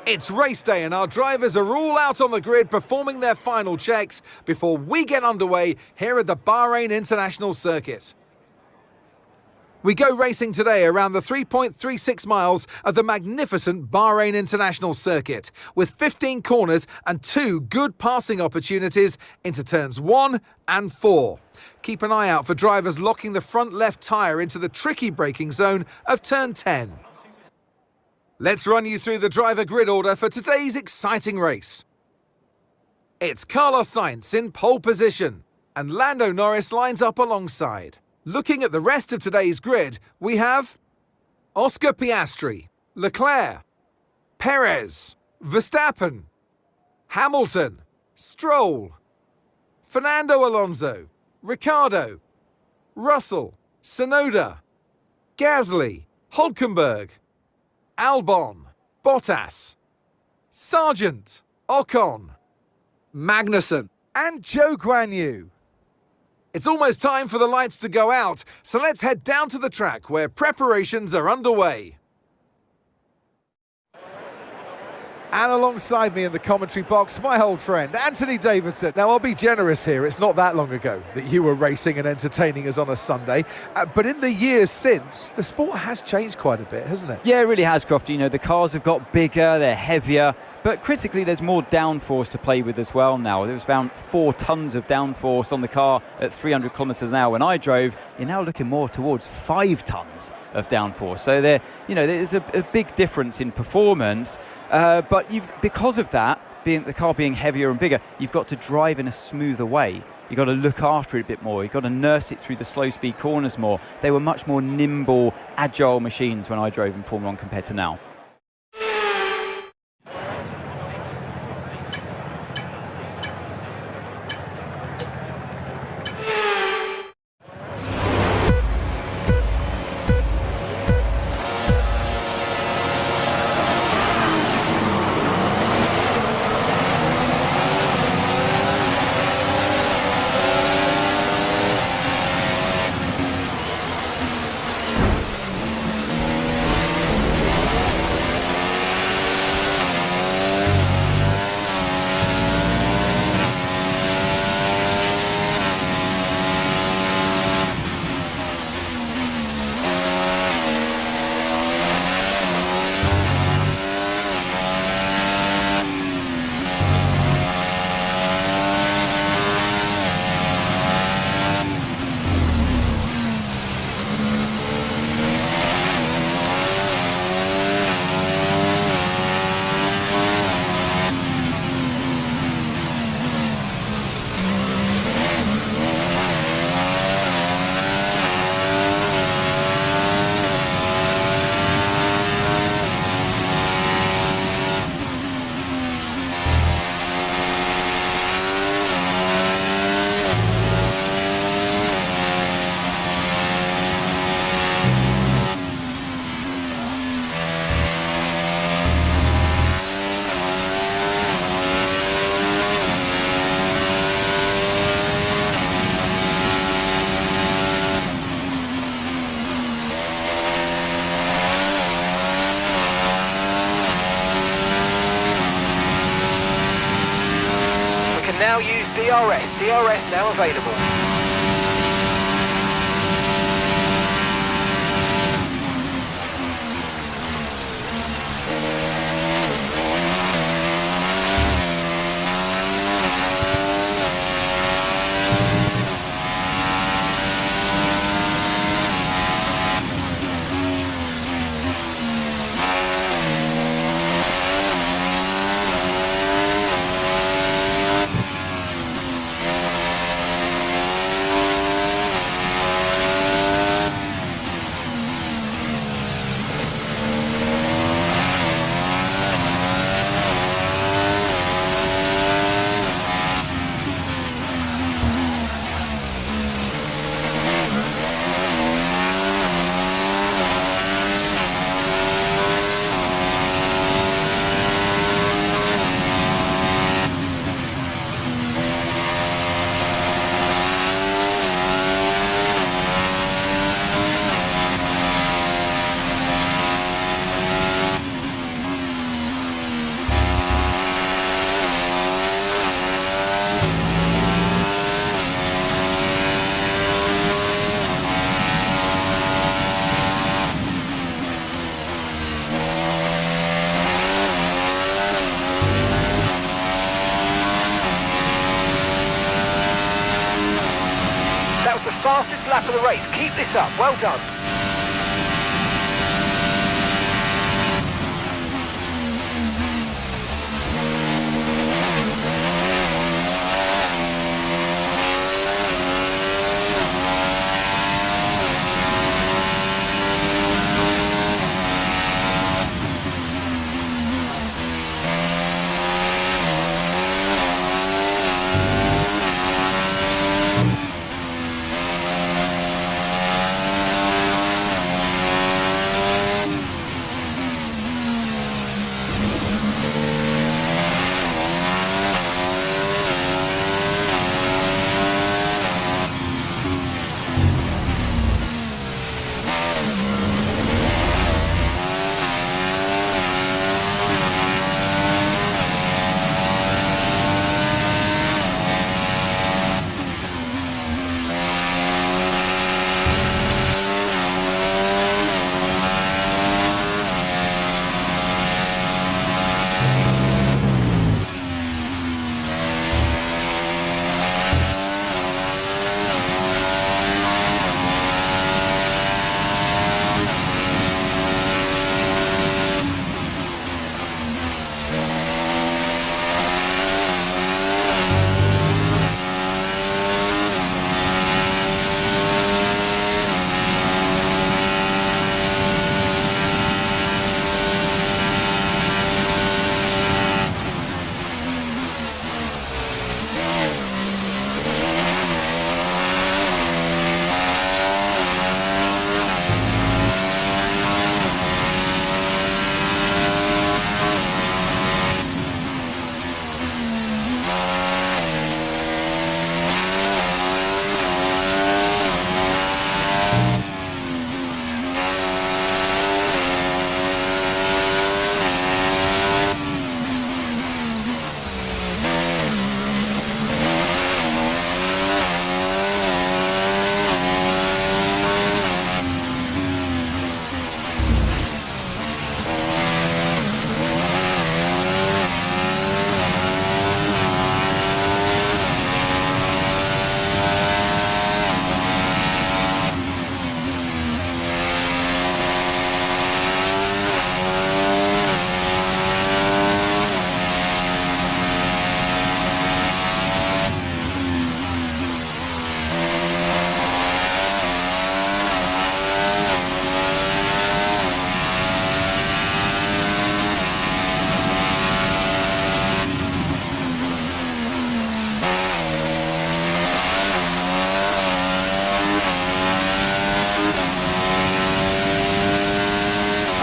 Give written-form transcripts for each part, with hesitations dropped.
It's race day and our drivers are all out on the grid performing their final checks before we get underway here at the Bahrain International Circuit. We go racing today around the 3.36 miles of the magnificent Bahrain International Circuit with 15 corners and 2 good passing opportunities into turns 1 and 4. Keep an eye out for drivers locking the front left tyre into the tricky braking zone of turn 10. Let's run you through the driver grid order for today's exciting race. It's Carlos Sainz in pole position and Lando Norris lines up alongside. Looking at the rest of today's grid, we have Oscar Piastri, Leclerc, Perez, Verstappen, Hamilton, Stroll, Fernando Alonso, Ricciardo, Russell, Tsunoda, Gasly, Hülkenberg, Albon, Bottas, Sargent, Ocon, Magnussen and Zhou Guanyu. It's almost time for the lights to go out, so let's head down to the track where preparations are underway. And alongside me in the commentary box, my old friend, Anthony Davidson. Now, I'll be generous here. It's not that long ago that you were racing and entertaining us on a Sunday. But in the years since, the sport has changed quite a bit, hasn't it? Yeah, it really has, Crofty. You know, the cars have got bigger, they're heavier. But critically, there's more downforce to play with as well now. There was about 4 tons of downforce on the car at 300 kilometres an hour when I drove. You're now looking more towards 5 tons of downforce. So there's a big difference in performance. But because of that, the car being heavier and bigger, you've got to drive in a smoother way. You've got to look after it a bit more. You've got to nurse it through the slow-speed corners more. They were much more nimble, agile machines when I drove in Formula 1 compared to now. Now use DRS now available. lap of the race. Keep this up. Well done.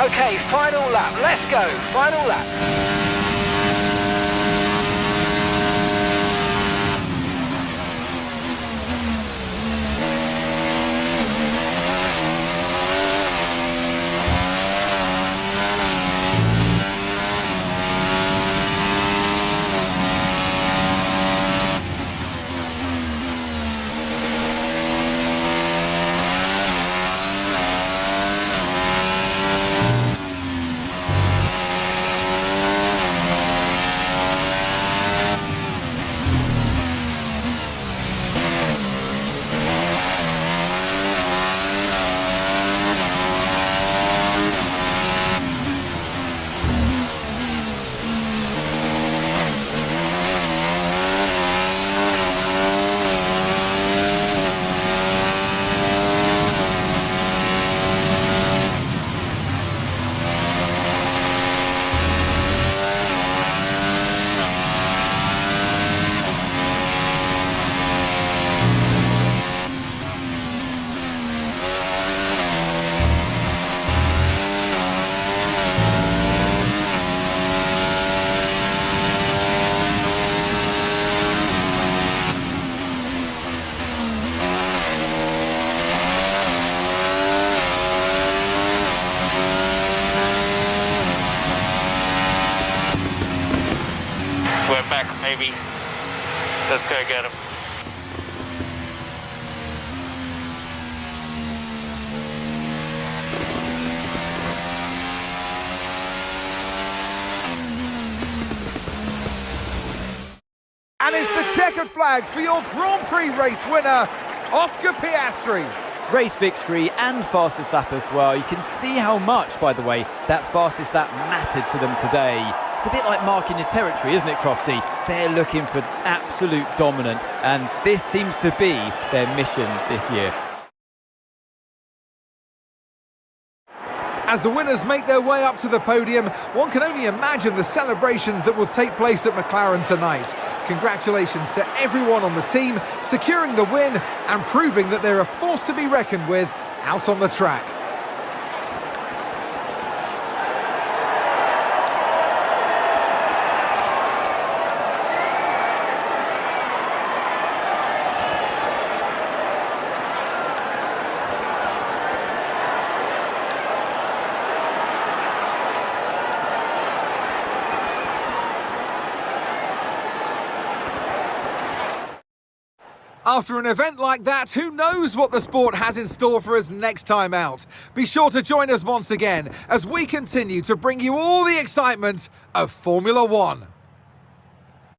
Okay, final lap. Let's go. Final lap. We're back, maybe. Let's go get him. And it's the checkered flag for your Grand Prix race winner, Oscar Piastri. Race victory and fastest lap as well. You can see how much, by the way, that fastest lap mattered to them today. It's a bit like marking your territory, isn't it, Crofty? They're looking for absolute dominance, and this seems to be their mission this year. As the winners make their way up to the podium, one can only imagine the celebrations that will take place at McLaren tonight. Congratulations to everyone on the team, securing the win and proving that they're a force to be reckoned with out on the track. After an event like that, who knows what the sport has in store for us next time out? Be sure to join us once again as we continue to bring you all the excitement of Formula One.